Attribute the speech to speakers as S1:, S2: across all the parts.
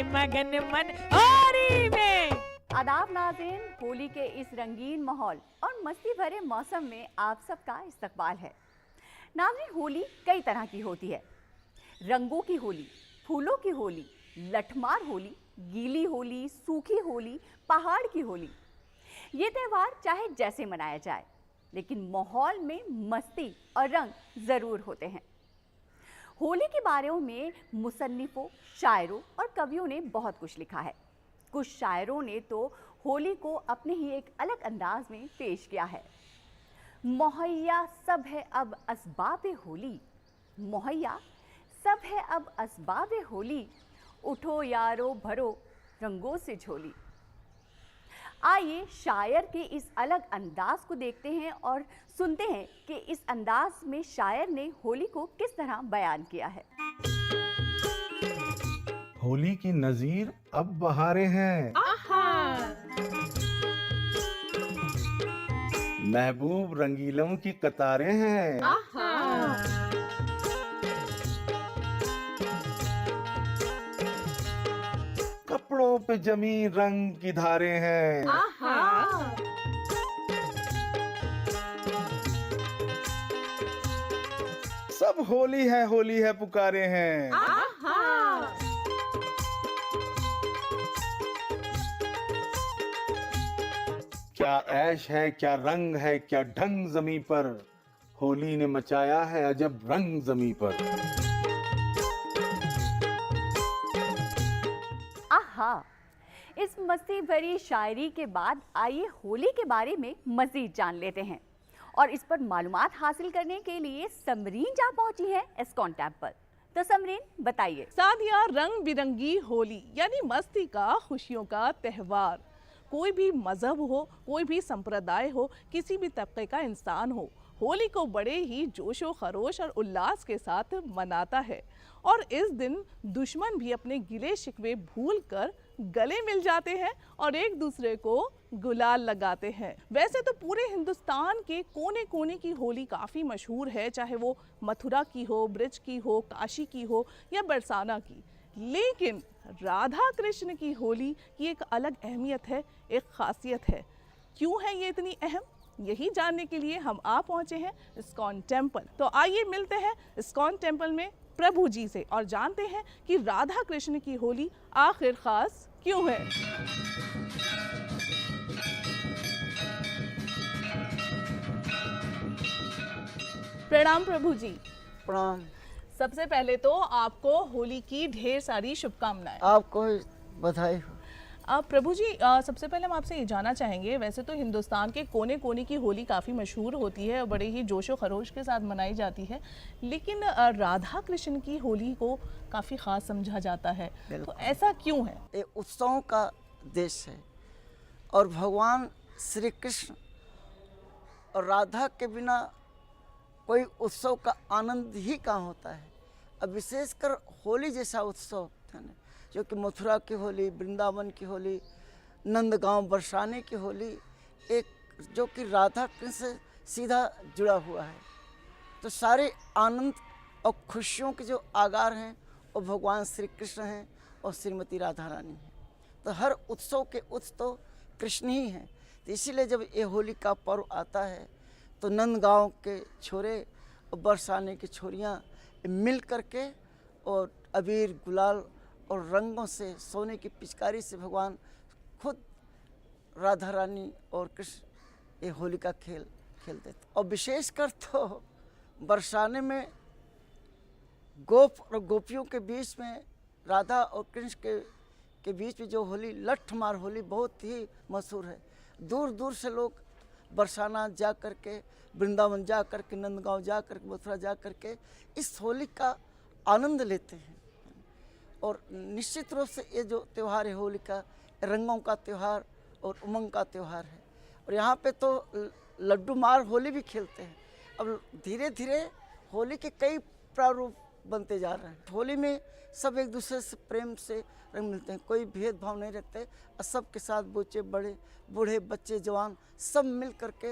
S1: मगन मन होली में।
S2: आदाब नाज़रीन, होली के इस रंगीन माहौल और मस्ती भरे मौसम में आप सबका इस्तकबाल है। नाज़रीन, होली कई तरह की होती है। रंगों की होली, फूलों की होली, लठमार होली, गीली होली, सूखी होली, पहाड़ की होली। ये त्यौहार चाहे जैसे मनाया जाए, लेकिन माहौल में मस्ती और रंग ज़रूर होते हैं। होली के बारे में मुसन्निफ़ों, शायरों और कवियों ने बहुत कुछ लिखा है। कुछ शायरों ने तो होली को अपने ही एक अलग अंदाज में पेश किया है। मुहैया सब है अब असबाबे होली, मुहैया सब है अब असबाबे होली, उठो यारो भरो रंगों से झोली। आइए शायर के इस अलग अंदाज को देखते हैं और सुनते हैं कि इस अंदाज में शायर ने होली को किस तरह बयान किया है।
S3: होली की नज़ीर अब बहारें हैं, महबूब रंगीलों की कतारें हैं। कपड़ों पे जमी रंग की धारें हैं। सब होली है पुकारे हैं। क्या ऐश है, क्या रंग है, क्या ढंग जमी पर, होली ने मचाया है अजब रंग जमी पर।
S2: आहा, इस मस्ती भरी शायरी के बाद आइए होली के बारे में मजीद जान लेते हैं। और इस पर मालूमात हासिल करने के लिए समरीन जा पहुंची है इस्कॉन टेम्पल। तो समरीन बताइए।
S4: सादिया, रंग बिरंगी होली यानी मस्ती का, खुशियों का त्यौहार। कोई भी मजहब हो, कोई भी संप्रदाय हो, किसी भी तबके का इंसान हो, होली को बड़े ही जोशो खरोश और उल्लास के साथ मनाता है। और इस दिन दुश्मन भी अपने गिले शिकवे भूल कर गले मिल जाते हैं और एक दूसरे को गुलाल लगाते हैं। वैसे तो पूरे हिंदुस्तान के कोने कोने की होली काफ़ी मशहूर है, चाहे वो मथुरा की हो, ब्रज की हो, काशी की हो या बरसाना की। लेकिन राधा कृष्ण की होली की एक अलग अहमियत है, एक खासियत है। क्यों है ये इतनी अहम? यही जानने के लिए हम आ पहुंचे हैं इस्कॉन टेम्पल। तो आइए मिलते हैं इस्कॉन टेम्पल में प्रभु जी से और जानते हैं कि राधा कृष्ण की होली आखिर खास क्यों है। प्रणाम प्रभु जी।
S5: प्रणाम।
S4: सबसे पहले तो आपको होली की ढेर सारी शुभकामनाएं।
S5: आपको बधाई हो।
S4: प्रभु जी, सबसे पहले हम आपसे ये जानना चाहेंगे, वैसे तो हिंदुस्तान के कोने कोने की होली काफ़ी मशहूर होती है और बड़े ही जोशो खरोश के साथ मनाई जाती है, लेकिन राधा कृष्ण की होली को काफ़ी ख़ास समझा जाता है, तो ऐसा क्यों है?
S5: ये उत्सवों का देश है और भगवान श्री कृष्ण और राधा के बिना कोई उत्सव का आनंद ही कहाँ होता है। अब विशेषकर होली जैसा उत्सव है ना, जो कि मथुरा की होली, वृंदावन की होली, नंदगांव बरसाने की होली, एक जो कि राधा कृष्ण से सीधा जुड़ा हुआ है। तो सारे आनंद और खुशियों के जो आगार हैं वो भगवान श्री कृष्ण हैं और श्रीमती राधा रानी हैं। तो हर उत्सव के उत्स तो कृष्ण ही हैं। तो इसीलिए जब ये होली का पर्व आता है तो नंदगांव के छोरे और बरसाने की छोरियाँ मिल करके और अबीर, गुलाल और रंगों से, सोने की पिचकारी से भगवान खुद राधा रानी और कृष्ण ये होली का खेल खेलते थे। और विशेषकर तो बरसाने में गोप और गोपियों के बीच में, राधा और कृष्ण के बीच में जो होली, लठमार होली, बहुत ही मशहूर है। दूर दूर से लोग बरसाना जा कर के, वृंदावन जा कर के, नंदगांव जा कर के, मथुरा जा कर के इस होली का आनंद लेते हैं। और निश्चित रूप से ये जो त्यौहार है होली का, रंगों का त्यौहार और उमंग का त्यौहार है। और यहाँ पे तो लड्डू मार होली भी खेलते हैं। अब धीरे धीरे होली के कई प्रारूप बनते जा रहे हैं। होली में सब एक दूसरे से प्रेम से रंग मिलते हैं, कोई भेदभाव नहीं रखते और सबके साथ बच्चे, बड़े, बूढ़े, बच्चे, जवान सब मिल करके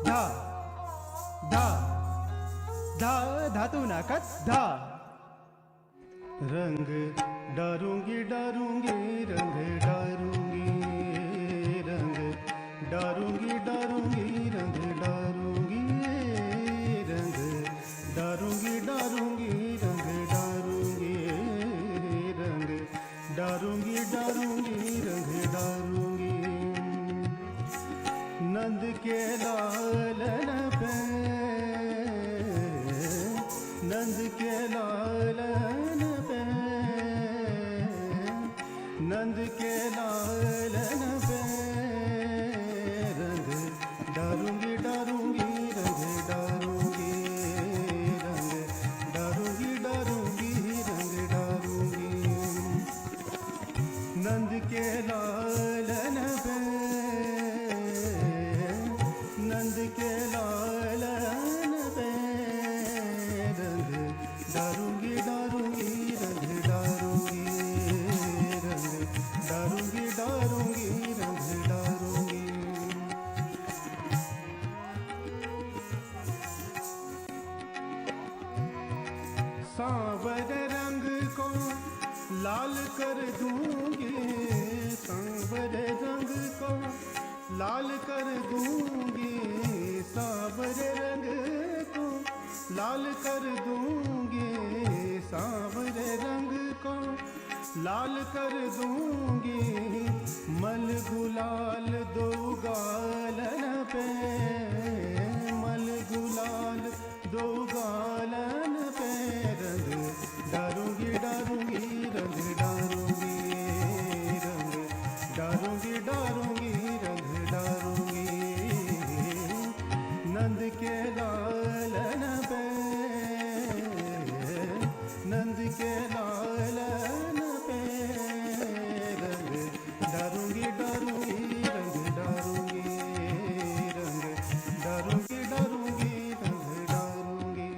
S6: धा धा धा धातु नाकत धा रंग डारूंगी डारूंगी रंग डारूंगी रंग डारूंगी डारूंगी रंग डारूंगी रंग डारूंगी डारूंगी रंग डारूंगी रंग डारूंगी डारूंगी रंग डारूंगी नंद के लालन पे नंद के लालन पे नंद के लालन पे रंग डारूंगी डारूंगी रंग डारूंगी रंग डारूंगी डारूंगी रंग डारूंगी नंद के लालन पे नंद के लालन पे रंग डारूंगी डारूंगी रंग डारूंगी रंग डारूंगी डारूंगी रंग डारूंगी सांवर रंग को लाल कर दूंगी सांवर रंग को लाल कर दूंगी सांवर रंग को लाल कर दूंगी सांवर रंग को लाल कर दूंगी मल गुलाल दो गालन पे मल गुलाल दो गालन पे रंग डारूंगी डारूंगी रंग डारूंगी रंग डारूंगी डारूंगी रंग डारूंगी नंद के लालन पे नंद के लालन पे रंग डारूंगी डारूंगी रंग डारूंगी रंग डारूंगी डारूंगी रंग डारूंगी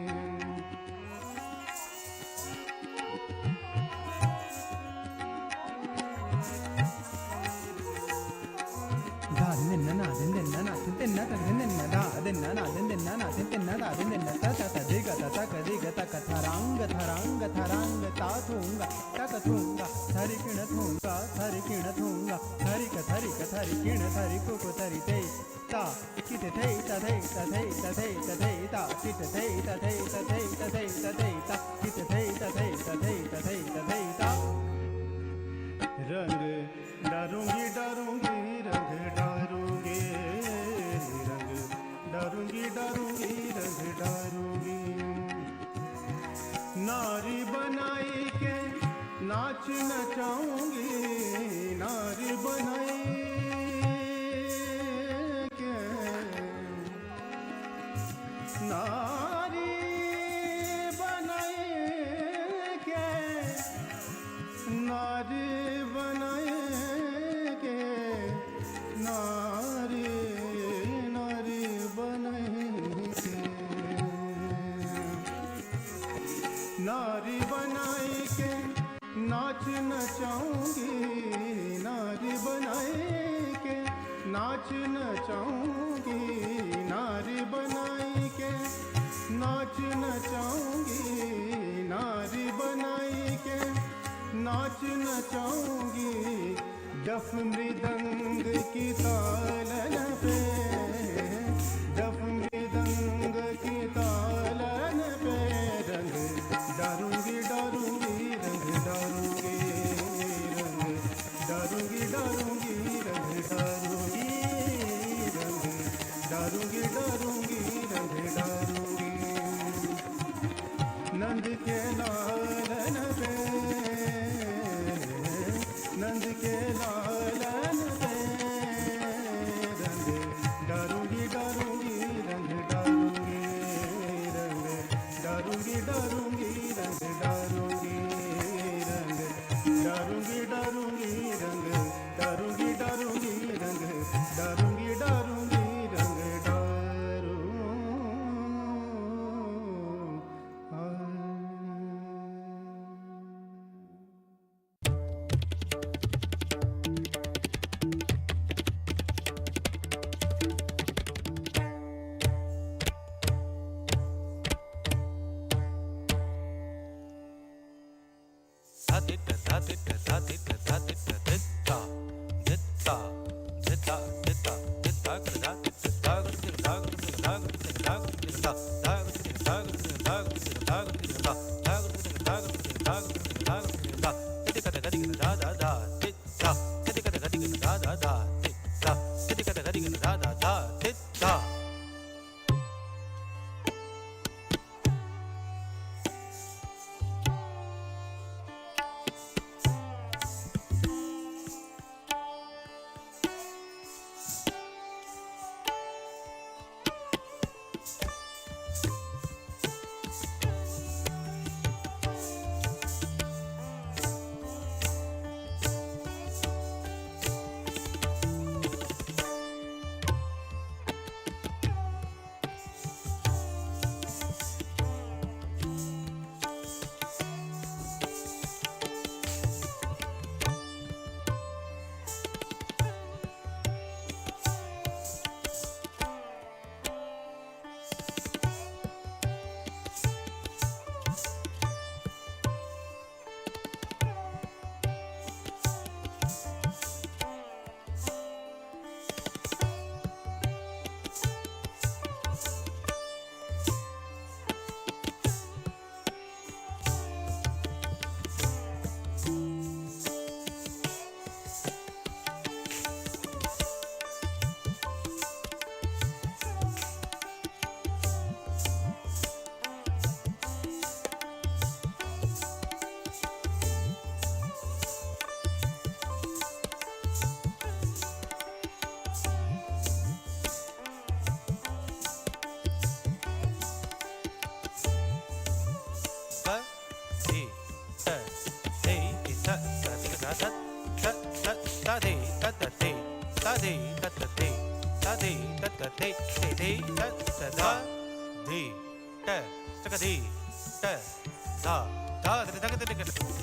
S6: रंग डारूंगी डारूंगी रंग डारूंगी रंग डारूंगी डारूंगी रंग डारूंगी नारी बनाई के नाच नचाऊंगी नारी बनाई के नारी बनाई के नारी बनाए के नारी नारी बनाए के नारी बनाए के नाच नचाऊंगी नारी बनाए के नाच नचाऊंगी नारी बनाए के नाच नचाऊंगी नारी बनाए के नाच नचाऊंगी डफ मृदंग की तालन पे डफ मृदंग की तालन पे रंग डारूंगी डारूंगी रंग डारूंगी रंग डारूंगी डारूंगी रंग डारूंगी रंग डारूंगी डारूंगी रंग डारूंगी नंद के लालन पे नंद के लालन पे रंग डारूंगी डारूंगी रंग डारूंगी रंग डारूंगी डारूंगी रंग डारूंगी रंग डारूंगी डारूंगी रंग डारूंगी डारूंगी रंग डारूंगी डारूंगी रंग डारूं
S7: तदे ततते तदे ततते तदे ततते ते तदा दे त तकदे त धा धा तकदे तकदे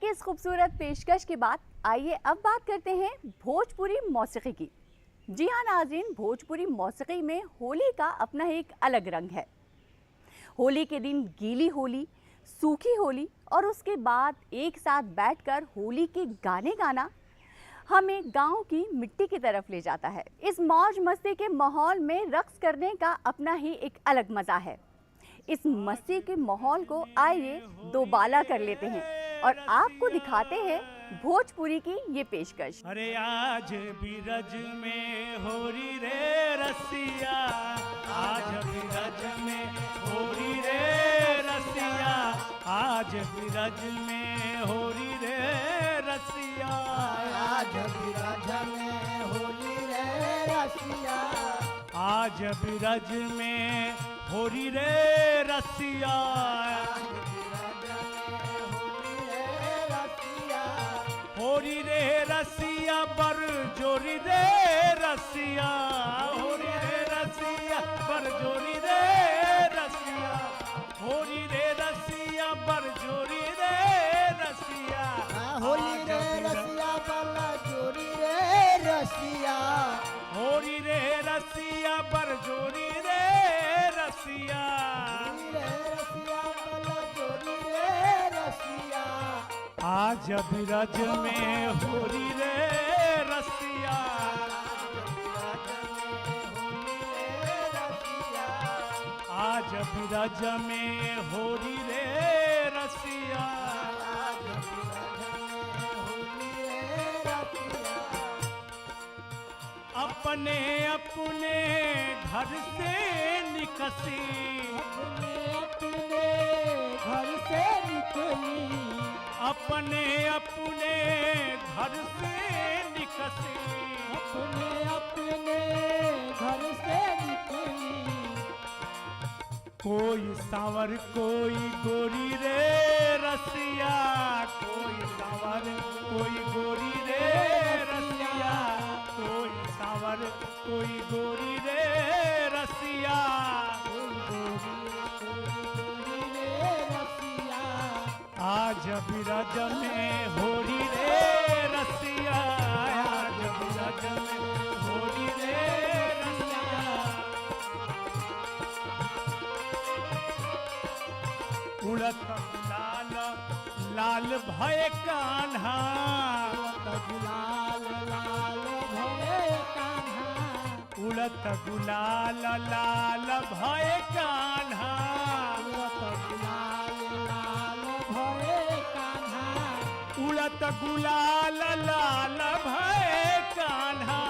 S2: की इस खूबसूरत पेशकश के बाद आइए अब बात करते हैं भोजपुरी मौसीकी की। जी हाँ नाज़रीन, भोजपुरी मौसीकी में होली का अपना एक अलग रंग है। होली के दिन गीली होली, सूखी होली और उसके बाद एक साथ बैठकर होली के गाने गाना हमें गांव की मिट्टी की तरफ ले जाता है। इस मौज मस्ती के माहौल में रक्स करने का अपना ही एक अलग मज़ा है। इस मस्ती के माहौल को आइए दोबाला कर लेते हैं और आपको दिखाते हैं भोजपुरी की ये पेशकश।
S8: अरे आज बिरज में होरी रे रसिया, आज बिरज में होरी रे रसिया, आज बिरज में होरी रे रसिया,
S5: आज बिरज में होली रे रसिया,
S8: आज बिरज में होरी रे रसिया, होरी रे रसिया बर जोरी रे रसिया, होरी रे रसिया बर जोरी रे रसिया, होरी रे रसिया बर जोरी रे रसिया,
S5: होली रे रसिया बला जोरी रे रसिया,
S8: होरी रे रसिया बर जोरी रे रसिया, आज बिरज में होरी रे रसिया, आज बिरज में होरी रे रसिया, अपने अपने घर से निकसी,
S5: घर से निकली,
S8: अपने अपने घर से निकसी,
S5: अपने अपने घर से निकली,
S8: कोई सांवर कोई गोरी रे रसिया, कोई सांवर कोई गोरी रे रसिया, कोई सांवर कोई गोरी रे रसिया, आज बिरज में होरी रे रसिया, आज बिरज में होरी रे रसिया, उड़त गुलाल लाल भय कान्हा,
S5: लाल लाल भय कान्हा,
S8: उड़त गुलाल लाल भय कान्हा, उड़त गुलाल लाल भय कान्हा,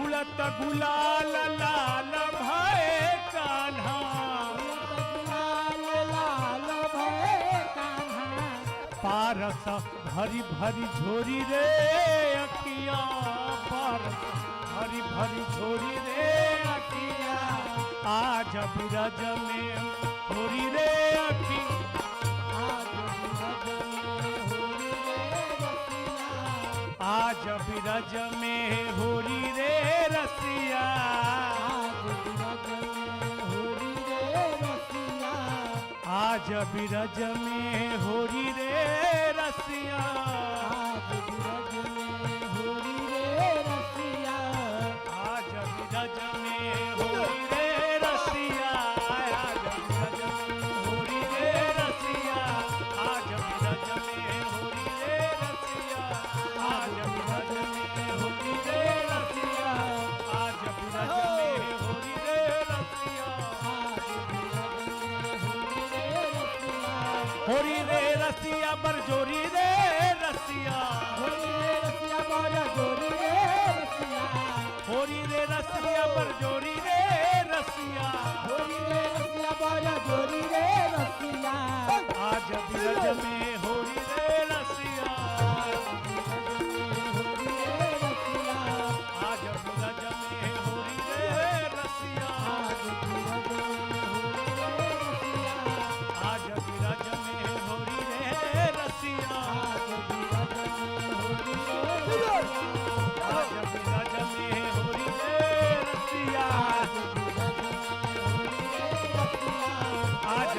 S8: उड़त गुलाल लाल भय कान्हा, पारस भरी भरी झोरी रे अखिया, पारस भरी भरी झोरी रे अखिया, आज बिरज में होरी रे अखी, आज बिरज में होरी रे रसिया, आज बिरज में होरी रे रसिया, आज बिरज में होरी रे रसिया, आज बिरज में होरी रे रसिया, आज बिरज में होरी रे रसिया, आज बिरज में होरी रे रसिया, आज बिरज में होरी रे रसिया, होरी रे रसिया बर जोरी रे रसिया, होरी रे रसिया बर जोरी रे रसिया, होरी रे रसिया बर जोरी रे रसिया, होरी रे रसिया बर जोरी रे रसिया, आज बिरज में होरी रे रसिया, आज बिरज में होरी रे रसिया, आज बिरज में होरी रे रसिया, आज बिरज में होरी रे रसिया, आज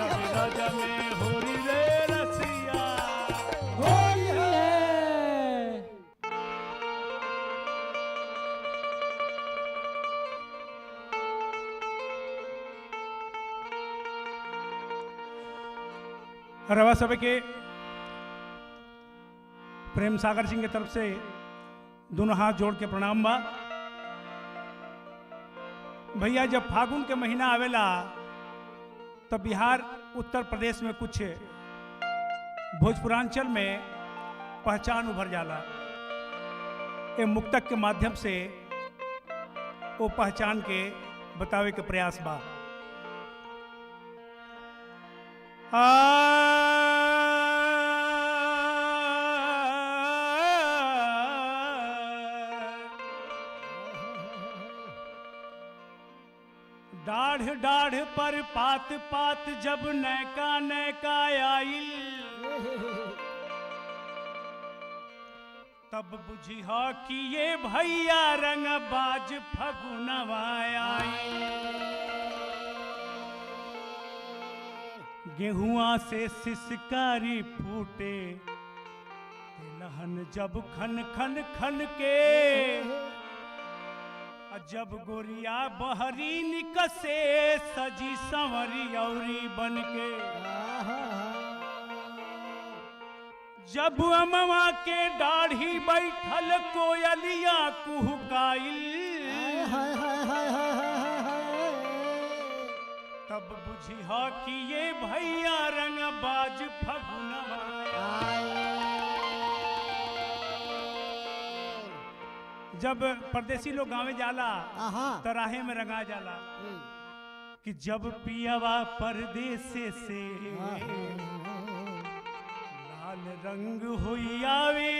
S8: रवा सभा के प्रेम सागर सिंह की तरफ से दोनों हाथ जोड़ के प्रणाम बा। भैया जब फागुन के महीना आवेला तो बिहार उत्तर प्रदेश में कुछ भोजपुरांचल में पहचान उभर जाला। ये मुक्तक के माध्यम से वो पहचान के बतावे के प्रयास बा। डाढ़ डाढ़ पर पात पात जब नैका नैका आइल, तब बुझिहा कि ये भैया रंग बाज फगुनवा आइल। गेहुआ से सिसकारी फूटे, तिलहन जब खन खन खन के, जब गोरिया बहरी निकसे सजी संवरी औरी बन के। जब अमवा के दाढ़ी बैठल कोयलिया कुहकाइल, तब बुझिहा कि ये भैया रंग बाज फगुनवा। जब परदेसी लोग गाँव जाला तो राहे में रंगा जाला कि जब पियावा परदेसे से लाल रंग होई आवे,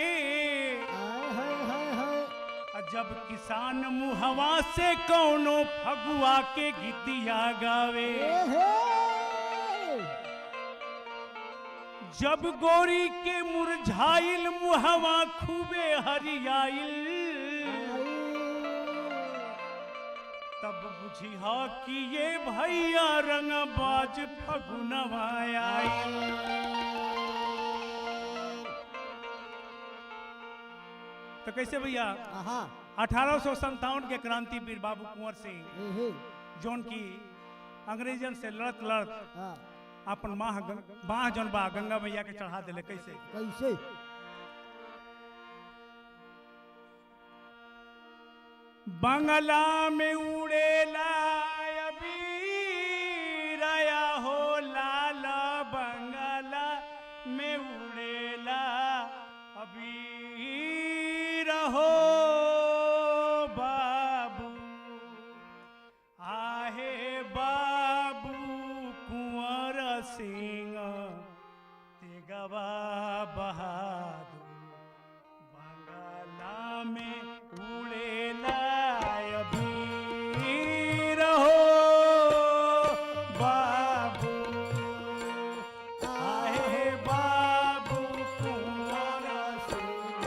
S8: जब किसान मुहवा से कौनो फगुआ के गीतिया गावे। जब गोरी के मुरझाइल मुहवा खूबे हरियाइल, तब बुझिहा कि ये भैया रंग बाज फगुनवा आइल। तो कैसे भैया 1857 के क्रांतिवीर बाबू कुंवर सिंह जोन की अंग्रेजन से लड़त लड़त अपन बाह जौन बा गंगा मैया के चढ़ा दिले। कैसे
S9: कैसे
S8: बंगला में उड़ेला अबीरया हो लाला, बंगला में उड़ेला अबीर हो बाबू। आहे बाबू कुंवर सिंह तेगवा बहादुर, बंगला में उड़ेला अबीर हो बाबू। आहे बाबू कुंवर सिंह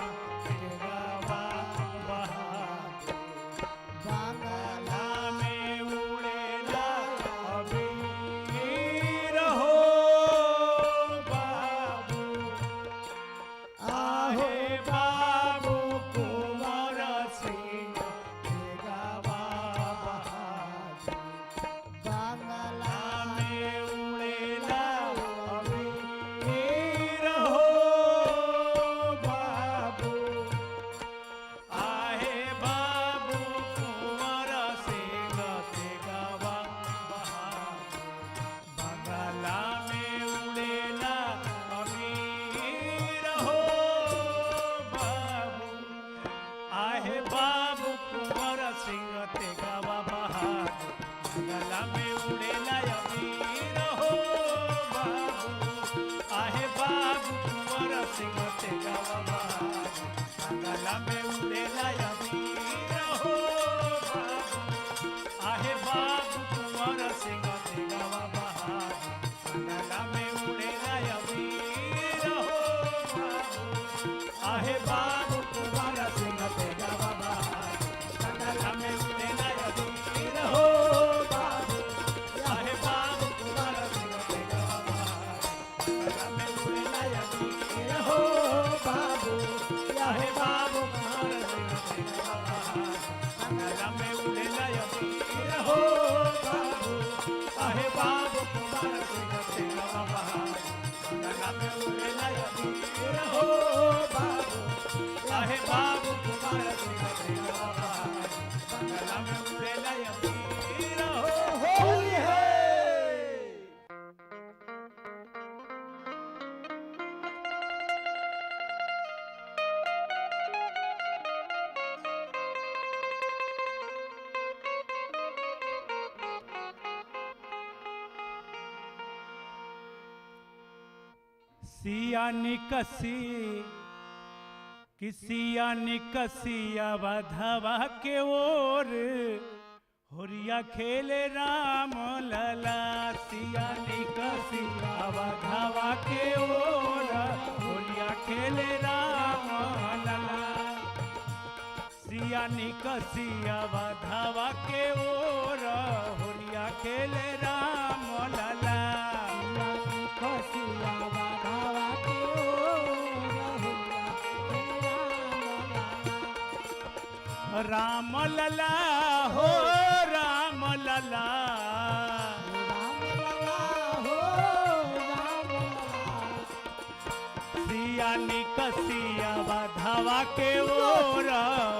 S8: तेगवा बहादुर, बंगला में उड़ेला अबीर हो बाबू। आहे बाबू कुंवर सिंह तेगवा बहादुर, बंगला में उड़ेला अबीर हो बाबू। आहे बाबू कुंवर सिंह तेगवा बहादुर, बंगला में उड़ेला अबीर हो बाबू। आहे बाबू कुंवर सिंह तेगवा बहादुर, बंगला में उड़ेला अबीर हो बाबू। आहे बाबू कुंवर सिंह तेगवा बहादुर, बंगला में उड़ेला अबीर हो बाबू। आहे बाबू कुंवर सिंह तेगवा बहादुर, बंगला में उड़ेला अबीर हो बाबू। आहे बाबू कुंवर सिंह तेगवा बहादुर, बंगला में उड़ेला अबीर हो बाबू। आहे बाबू कुंवर सिंह तेगवा बहादुर, बंगला में उड़ेला अबीर हो बाबू। आहे बाबू कुंवर सिंह तेगवा बहादुर, बंगला में उड़ेला अबीर हो बाबू। आहे बाबू कुंवर सिंह तेगवा बहादुर, बंगला में उड़ेला अबीर हो बाबू काहे बाबू कुमार सिंह बंगला में उड़ेला अबीर हो होली है। सिया निकसी किसिया निकसिया वधवा के ओर होरिया खेले राम लला सिया निकसिया वधवा के ओर होरिया खेले राम लला सिया निकसिया वधवा के ओर होरिया खेले राम लला राम लला हो राम लला सिया निकसिया वधवा के ओर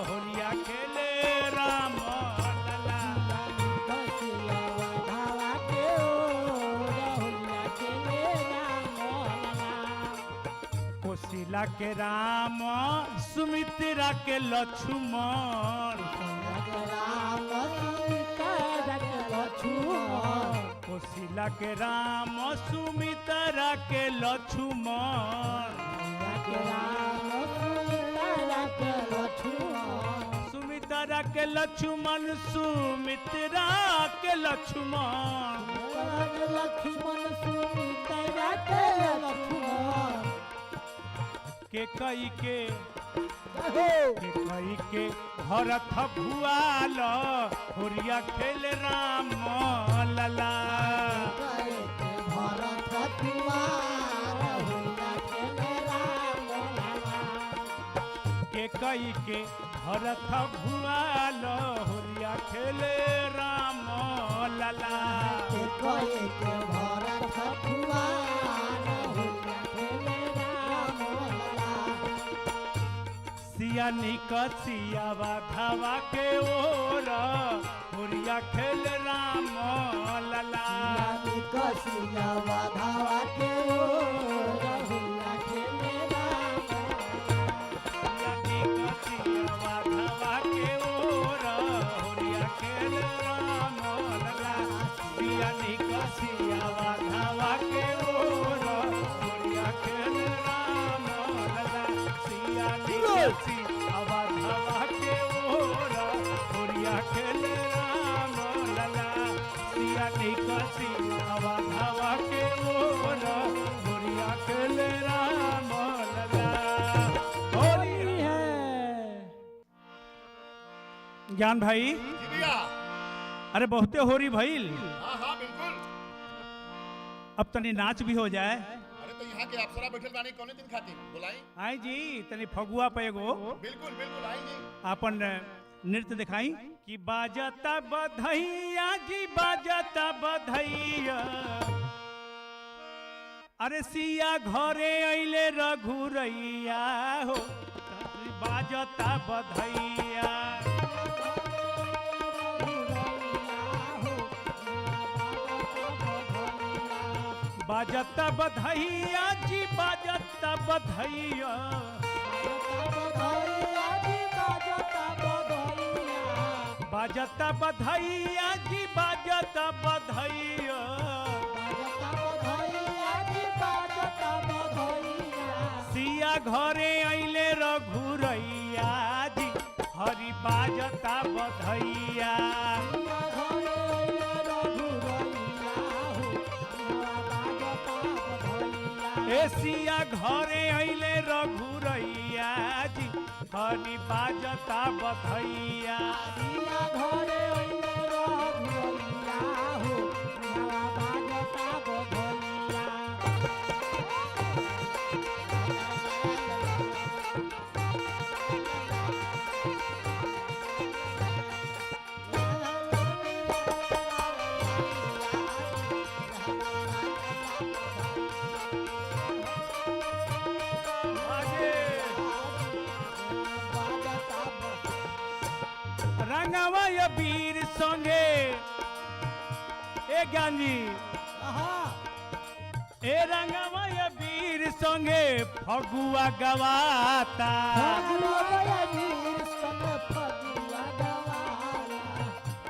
S8: होलिया खेले राम लला कोशिला के राम सुमित्रा के लक्ष्मण कोशिला के राम सुमित्रा के लक्ष्मण सुमित्रा के लक्ष्मण सुमित्रा के लक्ष्मण के कई के भरत भुआल होरिया खेल राम लला के कई के भरत भुआल होरिया खेल राम लला सिया निकसिया वधवा के ओर होरिया खेल राम लला
S9: निकसिया वधवा के ओर होरिया खेल राम
S8: सिया निकसिया वधवा के ओर होरिया खेल राम लला सिया निकसिया वधवा के ओर होरिया खेल राम लला सिया निकसिया वधवा के ओर होरिया खेल राम लला सिया निकसिया वधवा के ओर होरिया खेल राम लला होली है। ज्ञान भाई अरे बहुते होरी भइल अब तनी नाच भी हो जाए।
S10: तो यहाँ के अप्सरा बैठल बानी कौने दिन खातिर बुलाई
S8: आई जी तनी फगुआ पे एगो
S10: बिल्कुल बिल्कुल आई जी
S8: अपन नृत्य दिखाई कि बाजता बधैया जी बाजता बधैया अरे सिया घरे अइले रघुरैया हो बाजता बधैया बाजता बधैया जी बाजता बधैया बाजता बधैया जी बाजता बधैया सिया घरे अइले रघुरैया जी हरि बाजता बधैया सिया घरे अइले रघुरैया जी हरि बाजता बधैया वीर संगे ए ज्ञान जी ए रंगमय वीर संगे फगुआ गवाता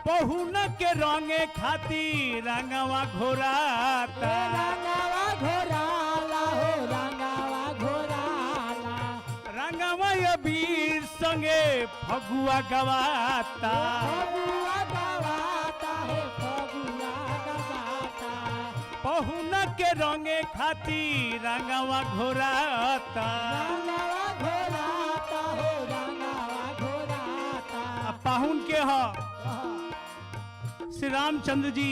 S8: पहुन के रंगे खातिर रंगवा घोराता रंगमय वीर संगे फगुआ गवाता पहुन के रंगे खातिर रंगवा घोराता पाहुन के ह श्री रामचंद्र जी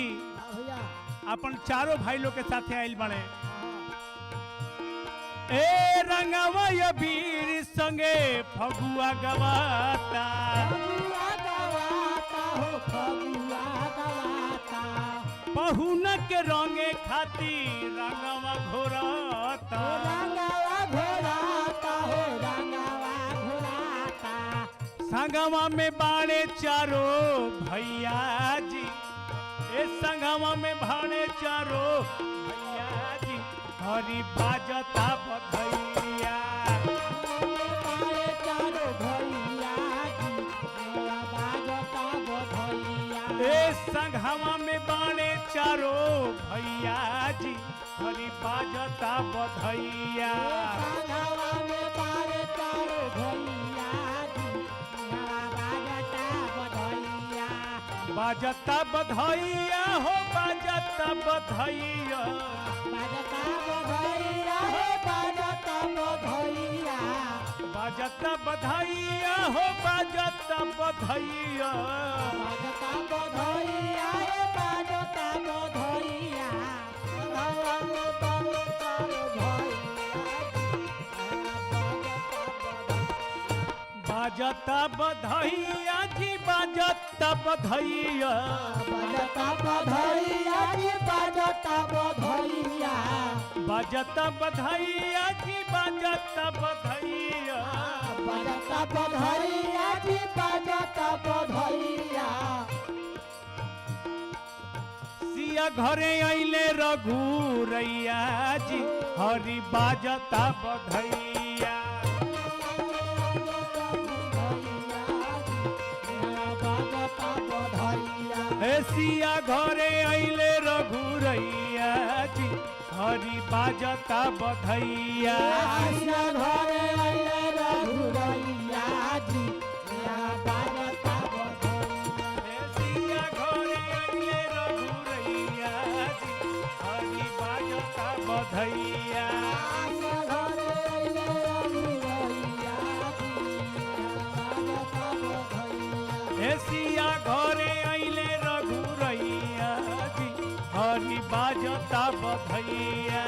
S8: अपन चारों भाई लोग के साथे आइल बने ए रंगमय वीर संगे फगुआ गवाता पहुन के रंगे खातिर रंगवा घोराता संगमा में बाणे चारो भैया जी ए संगमा में बाणे चारो भैया जी हरी बाजता बधैया ए संगमा में बाणे चारो भैया जी हरी बाजता बधैया बाजता बधैया हो बाजता बधैया बाजता बधैया हो बाजता बधैया बाजता बधैया जी बाजता बधैया बाजता बधैया जी बाजता बधैया सिया घरे अइले रघुरैया जी हरि बाजता बधैया सिया घरे अइले रघुरैया जी हरि बाजता बधैया सिया घरे अइले रघुरैया जी हरि बाजता बधैया सिया घरे अइले रघुरैया जी हरि बाजता बधैया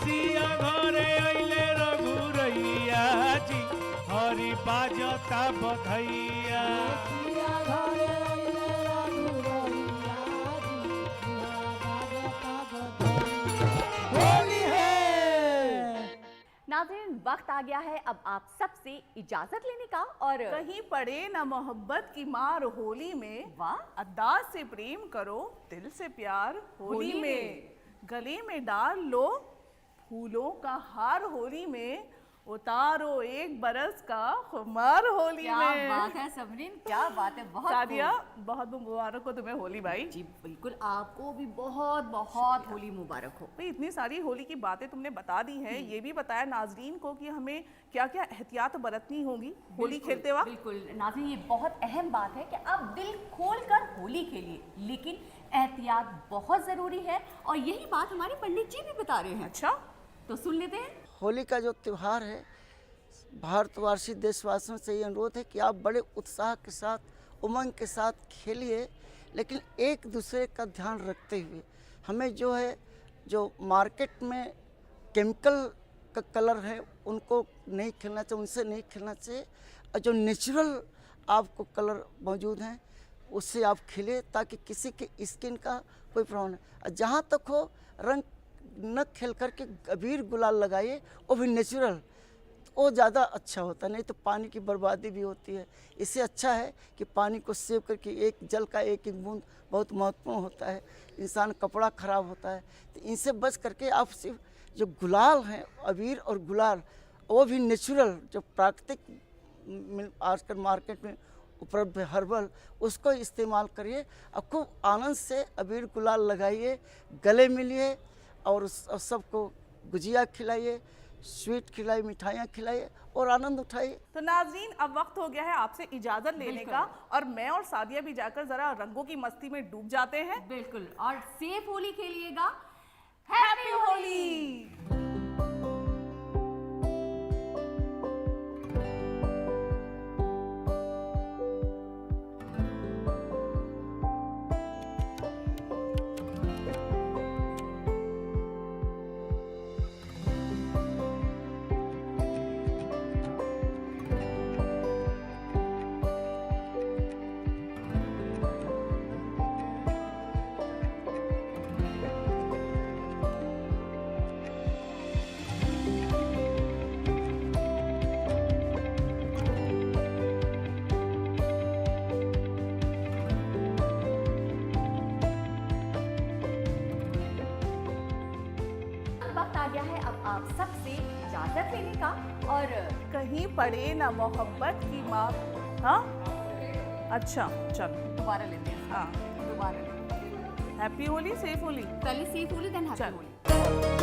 S8: सिया घरे अइले रघुरैया जी हरि बाजता बधैया
S2: नाज़रीन, वक्त आ गया है अब आप सबसे इजाजत लेने का और
S4: कहीं पड़े ना मोहब्बत की मार होली में
S2: वाह
S4: अंदाज से प्रेम करो दिल से प्यार होली में गले में डाल लो फूलों का हार होली में उतारो एक बरस का खुमार होली
S2: क्या
S4: में।
S2: बात है सबरीन, क्या बात है। बहुत
S4: सादिया, बहुत मुबारक हो तुम्हें होली भाई।
S2: जी बिल्कुल, आपको भी बहुत बहुत होली मुबारक हो।
S4: भाई इतनी सारी होली की बातें तुमने बता दी हैं, ये भी बताया नाजरीन को कि हमें क्या क्या एहतियात बरतनी होगी होली खेलते वक्त।
S2: बिल्कुल नाज़रीन, ये बहुत अहम बात है कि आप दिल खोल कर होली खेलिए, लेकिन एहतियात बहुत ज़रूरी है और यही बात हमारे पंडित जी भी बता रहे हैं।
S4: अच्छा,
S2: तो सुन लेते हैं।
S5: होली का जो त्यौहार है, भारतवासी देशवासियों से ये अनुरोध है कि आप बड़े उत्साह के साथ, उमंग के साथ खेलिए, लेकिन एक दूसरे का ध्यान रखते हुए। हमें जो है, जो मार्केट में केमिकल का कलर है उनको नहीं खेलना चाहिए, उनसे नहीं खेलना चाहिए, और जो नेचुरल आपको कलर मौजूद हैं उससे आप खेलिए, ताकि किसी के स्किन का कोई प्रॉब्लम नहीं। जहाँ तक हो रंग न खेल करके अबीर गुलाल लगाइए, वो भी नेचुरल, वो ज़्यादा अच्छा होता है। नहीं तो पानी की बर्बादी भी होती है। इससे अच्छा है कि पानी को सेव करके, एक जल का एक एक बूंद बहुत महत्वपूर्ण होता है। इंसान कपड़ा खराब होता है, तो इनसे बच करके आप सिर्फ जो गुलाल हैं, अबीर और गुलाल, वो भी नेचुरल जो प्राकृतिक आजकल मार्केट में उपलब्ध है हर्बल, उसको इस्तेमाल करिए और खूब आनंद से अबीर गुलाल लगाइए, गले मिलिए और सबको गुजिया खिलाइए, स्वीट खिलाइए, मिठाइयाँ खिलाइए और आनंद उठाइए।
S4: तो नाज़रीन, अब वक्त हो गया है आपसे इजाजत लेने का, और मैं और सादिया भी जाकर जरा रंगों की मस्ती में डूब जाते हैं।
S2: बिल्कुल, और सेफ होली खेलिएगा।
S4: हैप्पी होली।
S2: वक्त आ गया है अब आप सबसे इजाजत लेने का, और
S4: कहीं पड़े ना मोहब्बत की माँ। हाँ, अच्छा चलो
S2: दोबारा लेते हैं।
S4: हाँ,
S2: दोबारा लेते हैं।
S4: Happy Holi, safe Holi.
S2: पहले सेफ होली, देन हैप्पी
S4: चलो।
S2: होली।